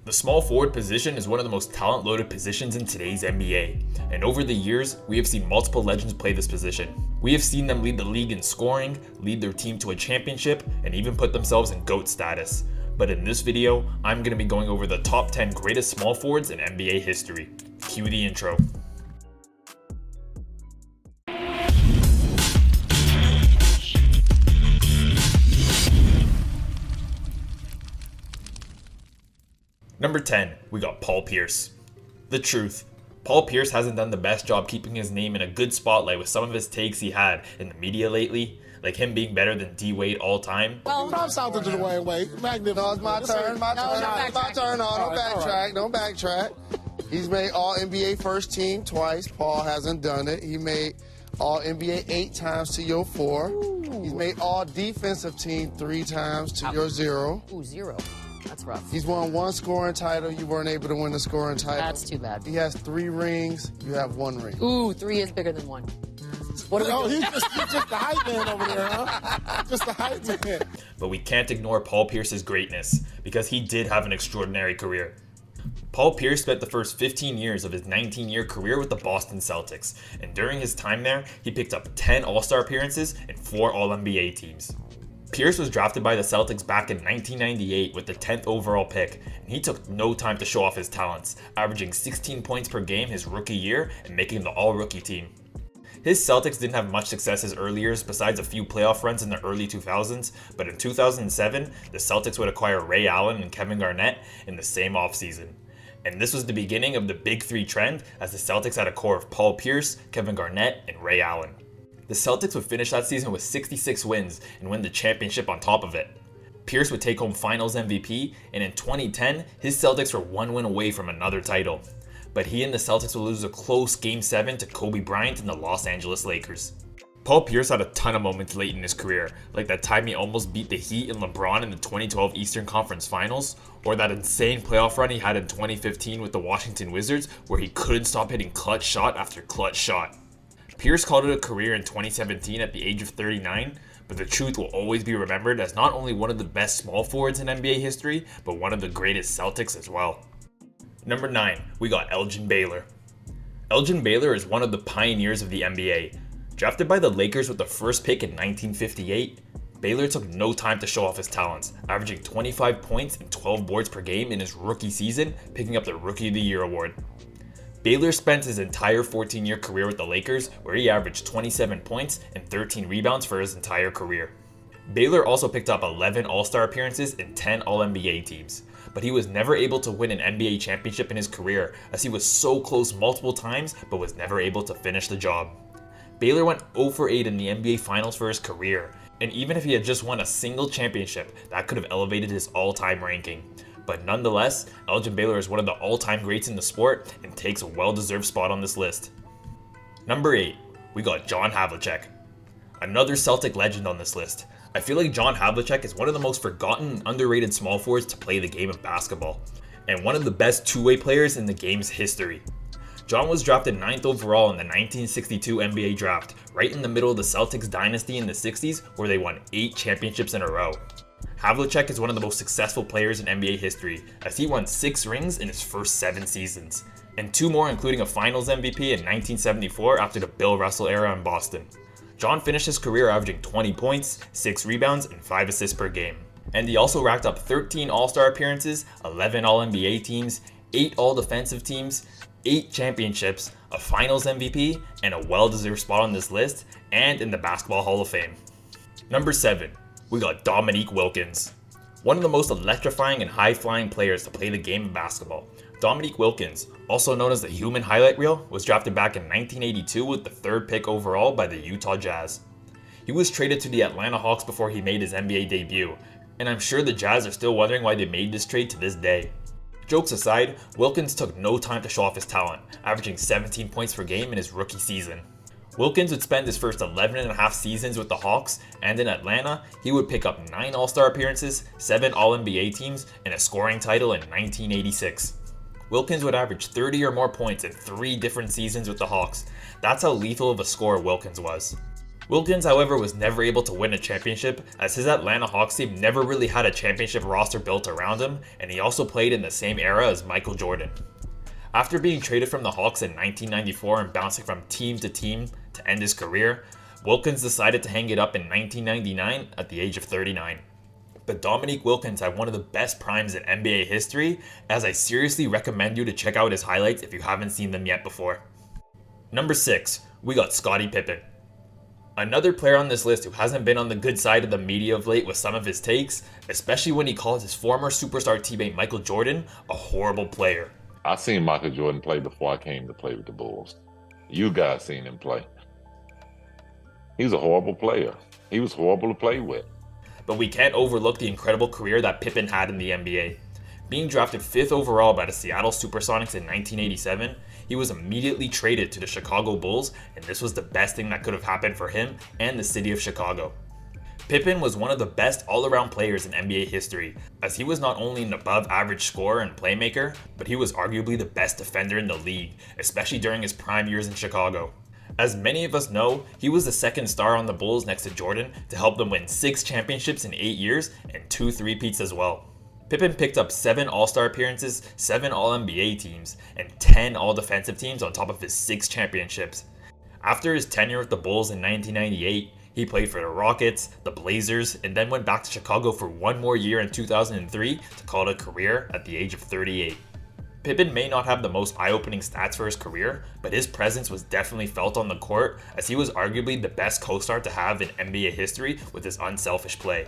The small forward position is one of the most talent-loaded positions in today's NBA, and over the years, we have seen multiple legends play this position. We have seen them lead the league in scoring, lead their team to a championship, and even put themselves in GOAT status. But in this video, I'm going to be going over the top 10 greatest small forwards in NBA history. Cue the intro. Number 10, we got Paul Pierce. The truth, Paul Pierce hasn't done the best job keeping his name in a good spotlight with some of his takes he had in the media lately, like him being better than D-Wade all time. Well, I'm south of Dwayne Wade. Magnificent. No, it's my turn. My turn. Don't backtrack. Don't backtrack. He's made all NBA first team twice. Paul hasn't done it. He made all NBA 8 times to your 4. Ooh. He's made all defensive team 3 times to your 0. Ooh, 0. That's rough. He's won 1 scoring title. You weren't able to win the scoring title. That's too bad. He has 3 rings. You have 1 ring. Ooh, 3 is bigger than 1. What are we doing? He's just the hype man over there, huh? Just the hype man. But we can't ignore Paul Pierce's greatness, because he did have an extraordinary career. Paul Pierce spent the first 15 years of his 19-year career with the Boston Celtics, and during his time there, he picked up 10 All-Star appearances and 4 All-NBA teams. Pierce was drafted by the Celtics back in 1998 with the 10th overall pick, and he took no time to show off his talents, averaging 16 points per game his rookie year and making the all-rookie team. His Celtics didn't have much success his early years besides a few playoff runs in the early 2000s, but in 2007, the Celtics would acquire Ray Allen and Kevin Garnett in the same offseason. And this was the beginning of the Big Three trend, as the Celtics had a core of Paul Pierce, Kevin Garnett, and Ray Allen. The Celtics would finish that season with 66 wins and win the championship on top of it. Pierce would take home Finals MVP, and in 2010, his Celtics were 1 win away from another title. But he and the Celtics would lose a close Game 7 to Kobe Bryant and the Los Angeles Lakers. Paul Pierce had a ton of moments late in his career, like that time he almost beat the Heat and LeBron in the 2012 Eastern Conference Finals, or that insane playoff run he had in 2015 with the Washington Wizards where he couldn't stop hitting clutch shot after clutch shot. Pierce called it a career in 2017 at the age of 39, but the truth will always be remembered as not only one of the best small forwards in NBA history, but one of the greatest Celtics as well. Number 9, we got Elgin Baylor. Elgin Baylor is one of the pioneers of the NBA. Drafted by the Lakers with the first pick in 1958, Baylor took no time to show off his talents, averaging 25 points and 12 boards per game in his rookie season, picking up the Rookie of the Year award. Baylor spent his entire 14-year career with the Lakers, where he averaged 27 points and 13 rebounds for his entire career. Baylor also picked up 11 All-Star appearances and 10 All-NBA teams, but he was never able to win an NBA championship in his career, as he was so close multiple times but was never able to finish the job. Baylor went 0 for 8 in the NBA Finals for his career, and even if he had just won a single championship, that could have elevated his all-time ranking. But nonetheless, Elgin Baylor is one of the all-time greats in the sport and takes a well-deserved spot on this list. Number 8, we got John Havlicek. Another Celtic legend on this list. I feel like John Havlicek is one of the most forgotten and underrated small forwards to play the game of basketball, and one of the best two-way players in the game's history. John was drafted 9th overall in the 1962 NBA draft, right in the middle of the Celtics dynasty in the 60s, where they won 8 championships in a row. Havlicek is one of the most successful players in NBA history, as he won 6 rings in his first 7 seasons, and 2 more including a Finals MVP in 1974 after the Bill Russell era in Boston. John finished his career averaging 20 points, 6 rebounds, and 5 assists per game. And he also racked up 13 All-Star appearances, 11 All-NBA teams, 8 All-Defensive teams, 8 championships, a Finals MVP, and a well-deserved spot on this list, and in the Basketball Hall of Fame. Number 7, we got Dominique Wilkins. One of the most electrifying and high-flying players to play the game of basketball. Dominique Wilkins, also known as the human highlight reel, was drafted back in 1982 with the 3rd pick overall by the Utah Jazz. He was traded to the Atlanta Hawks before he made his NBA debut, and I'm sure the Jazz are still wondering why they made this trade to this day. Jokes aside, Wilkins took no time to show off his talent, averaging 17 points per game in his rookie season. Wilkins would spend his first 11.5 seasons with the Hawks, and in Atlanta, he would pick up 9 All-Star appearances, 7 All-NBA teams, and a scoring title in 1986. Wilkins would average 30 or more points in 3 different seasons with the Hawks. That's how lethal of a scorer Wilkins was. Wilkins, however, was never able to win a championship, as his Atlanta Hawks team never really had a championship roster built around him, and he also played in the same era as Michael Jordan. After being traded from the Hawks in 1994 and bouncing from team to end his career, Wilkins decided to hang it up in 1999 at the age of 39. But Dominique Wilkins had one of the best primes in NBA history, as I seriously recommend you to check out his highlights if you haven't seen them yet before. Number 6, we got Scottie Pippen. Another player on this list who hasn't been on the good side of the media of late with some of his takes, especially when he calls his former superstar teammate Michael Jordan a horrible player. I seen Michael Jordan play before I came to play with the Bulls. You guys seen him play. He's a horrible player. He was horrible to play with. But we can't overlook the incredible career that Pippen had in the NBA. Being drafted 5th overall by the Seattle Supersonics in 1987, he was immediately traded to the Chicago Bulls, and this was the best thing that could have happened for him and the city of Chicago. Pippen was one of the best all-around players in NBA history, as he was not only an above-average scorer and playmaker, but he was arguably the best defender in the league, especially during his prime years in Chicago. As many of us know, he was the second star on the Bulls next to Jordan to help them win 6 championships in 8 years and 2 three-peats as well. Pippen picked up 7 All-Star appearances, 7 All-NBA teams, and 10 All-Defensive teams on top of his 6 championships. After his tenure with the Bulls in 1998, he played for the Rockets, the Blazers, and then went back to Chicago for one more year in 2003 to call it a career at the age of 38. Pippen may not have the most eye-opening stats for his career, but his presence was definitely felt on the court, as he was arguably the best co-star to have in NBA history with his unselfish play.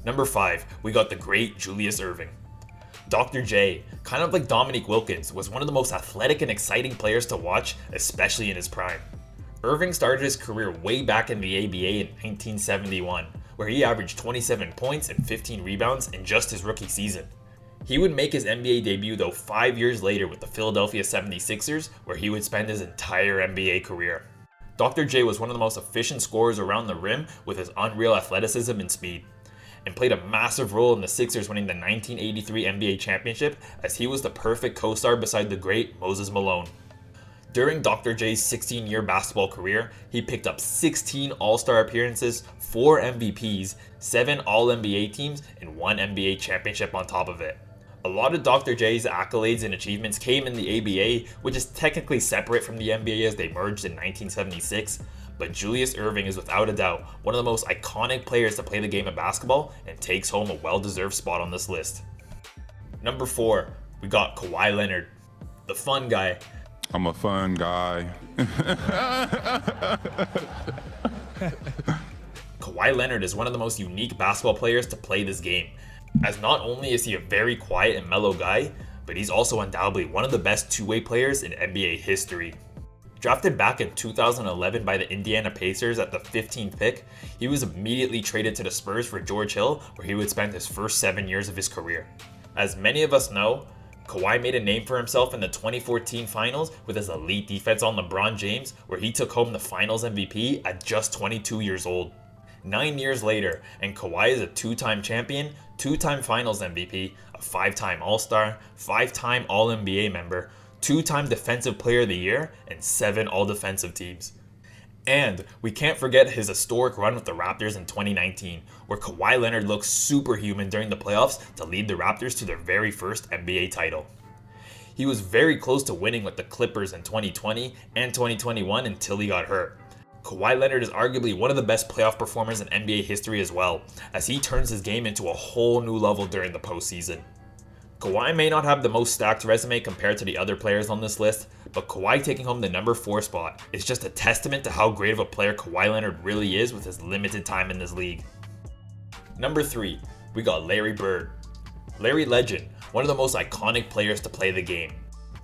Number 5, we got the great Julius Erving. Dr. J, kind of like Dominique Wilkins, was one of the most athletic and exciting players to watch, especially in his prime. Erving started his career way back in the ABA in 1971, where he averaged 27 points and 15 rebounds in just his rookie season. He would make his NBA debut though 5 years later with the Philadelphia 76ers, where he would spend his entire NBA career. Dr. J was one of the most efficient scorers around the rim with his unreal athleticism and speed, and played a massive role in the Sixers winning the 1983 NBA championship, as he was the perfect co-star beside the great Moses Malone. During Dr. J's 16-year basketball career, he picked up 16 All-Star appearances, 4 MVPs, 7 All-NBA teams, and 1 NBA championship on top of it. A lot of Dr. J's accolades and achievements came in the ABA, which is technically separate from the NBA as they merged in 1976, but Julius Erving is without a doubt one of the most iconic players to play the game of basketball and takes home a well-deserved spot on this list. Number 4, we got Kawhi Leonard, the fun guy. I'm a fun guy. Kawhi Leonard is one of the most unique basketball players to play this game, as not only is he a very quiet and mellow guy, but he's also undoubtedly one of the best two-way players in NBA history. Drafted back in 2011 by the Indiana Pacers at the 15th pick, he was immediately traded to the Spurs for George Hill, where he would spend his first 7 years of his career. As many of us know, Kawhi made a name for himself in the 2014 finals with his elite defense on LeBron James, where he took home the finals MVP at just 22 years old. 9 years later, and Kawhi is a 2-time champion, 2-time finals MVP, a 5-time All-Star, 5-time All-NBA member, 2-time Defensive Player of the Year, and 7 All-Defensive teams. And we can't forget his historic run with the Raptors in 2019, where Kawhi Leonard looked superhuman during the playoffs to lead the Raptors to their very first NBA title. He was very close to winning with the Clippers in 2020 and 2021 until he got hurt. Kawhi Leonard is arguably one of the best playoff performers in NBA history as well, as he turns his game into a whole new level during the postseason. Kawhi may not have the most stacked resume compared to the other players on this list, but Kawhi taking home the number 4 spot is just a testament to how great of a player Kawhi Leonard really is with his limited time in this league. Number 3, we got Larry Bird. Larry Legend, one of the most iconic players to play the game.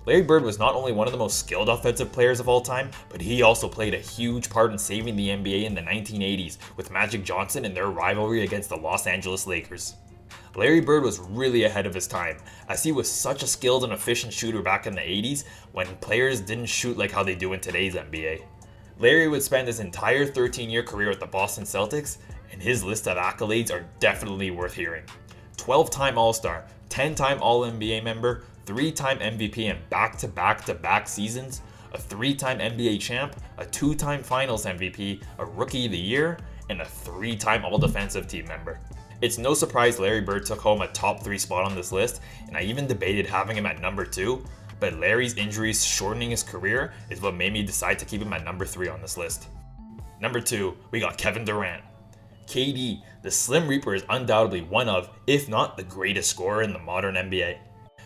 Larry Bird was not only one of the most skilled offensive players of all time, but he also played a huge part in saving the NBA in the 1980s with Magic Johnson and their rivalry against the Los Angeles Lakers. Larry Bird was really ahead of his time, as he was such a skilled and efficient shooter back in the 80s when players didn't shoot like how they do in today's NBA. Larry would spend his entire 13-year career with the Boston Celtics, and his list of accolades are definitely worth hearing. 12-time All-Star, 10-time All-NBA member, 3-time MVP in back-to-back-to-back seasons, a a 3-time NBA champ, a 2-time Finals MVP, a Rookie of the Year, and a 3-time All-Defensive Team member. It's no surprise Larry Bird took home a top 3 spot on this list, and I even debated having him at number 2, but Larry's injuries shortening his career is what made me decide to keep him at number 3 on this list. Number 2, we got Kevin Durant. KD, the Slim Reaper, is undoubtedly one of, if not the greatest scorer in the modern NBA.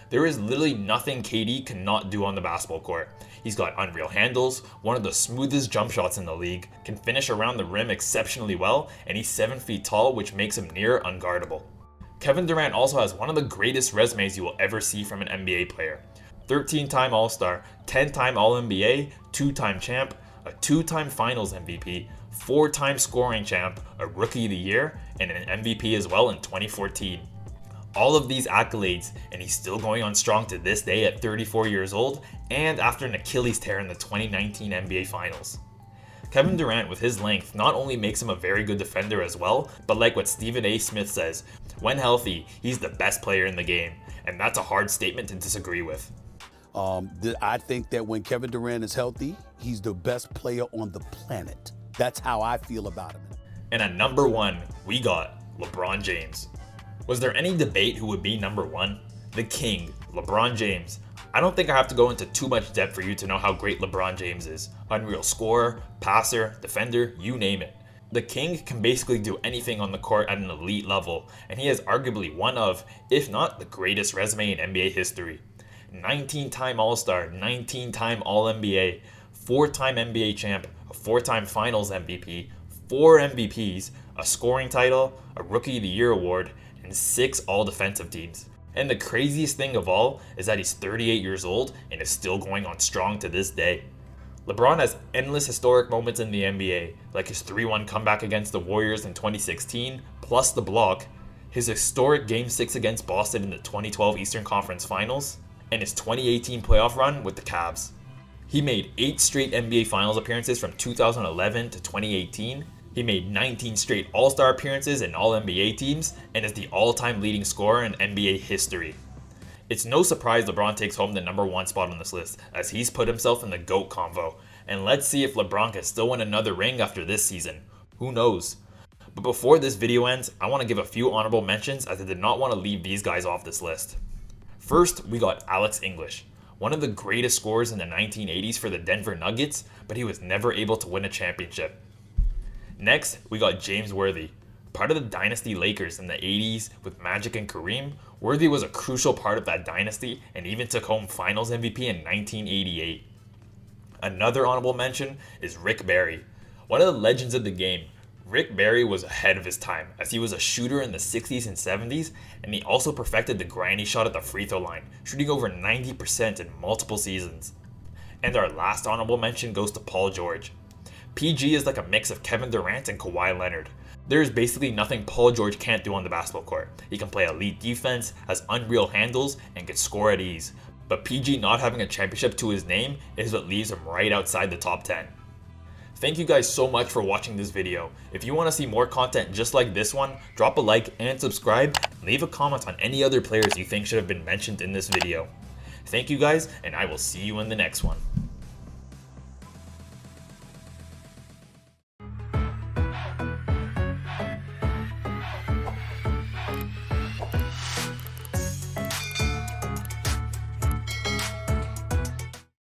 There is literally nothing KD cannot do on the basketball court. He's got unreal handles, one of the smoothest jump shots in the league, can finish around the rim exceptionally well, and he's 7 feet tall, which makes him near unguardable. Kevin Durant also has one of the greatest resumes you will ever see from an NBA player. 13-time All-Star, 10-time All-NBA, 2-time champ, a 2-time Finals MVP, 4-time scoring champ, a Rookie of the Year, and an MVP as well in 2014. All of these accolades, and he's still going on strong to this day at 34 years old and after an Achilles tear in the 2019 NBA Finals. Kevin Durant, with his length, not only makes him a very good defender as well, but like what Stephen A. Smith says, when healthy, he's the best player in the game, and that's a hard statement to disagree with. I think that when Kevin Durant is healthy, he's the best player on the planet. That's how I feel about him. And at number 1, we got LeBron James. Was there any debate who would be number 1? The King, LeBron James. I don't think I have to go into too much depth for you to know how great LeBron James is. Unreal scorer, passer, defender, you name it. The King can basically do anything on the court at an elite level, and he has arguably one of, if not the greatest resume in NBA history. 19-time All-Star, 19-time All-NBA, 4-time NBA champ, a 4-time Finals MVP, 4 MVPs, a scoring title, a Rookie of the Year award, and 6 All-Defensive teams. And the craziest thing of all is that he's 38 years old and is still going on strong to this day. LeBron has endless historic moments in the NBA, like his 3-1 comeback against the Warriors in 2016, plus the block, his historic Game 6 against Boston in the 2012 Eastern Conference Finals, and his 2018 playoff run with the Cavs. He made 8 straight NBA Finals appearances from 2011 to 2018. He made 19 straight All-Star appearances in All-NBA teams and is the all-time leading scorer in NBA history. It's no surprise LeBron takes home the number 1 spot on this list, as he's put himself in the GOAT convo. And let's see if LeBron can still win another ring after this season. Who knows? But before this video ends, I want to give a few honorable mentions, as I did not want to leave these guys off this list. First, we got Alex English, one of the greatest scorers in the 1980s for the Denver Nuggets, but he was never able to win a championship. Next, we got James Worthy. Part of the Dynasty Lakers in the 80s with Magic and Kareem, Worthy was a crucial part of that dynasty and even took home Finals MVP in 1988. Another honorable mention is Rick Barry. One of the legends of the game, Rick Barry was ahead of his time, as he was a shooter in the 60s and 70s, and he also perfected the granny shot at the free throw line, shooting over 90% in multiple seasons. And our last honorable mention goes to Paul George. PG is like a mix of Kevin Durant and Kawhi Leonard. There is basically nothing Paul George can't do on the basketball court. He can play elite defense, has unreal handles, and can score at ease. But PG not having a championship to his name is what leaves him right outside the top 10. Thank you guys so much for watching this video. If you want to see more content just like this one, drop a like and subscribe, and leave a comment on any other players you think should have been mentioned in this video. Thank you guys, and I will see you in the next one.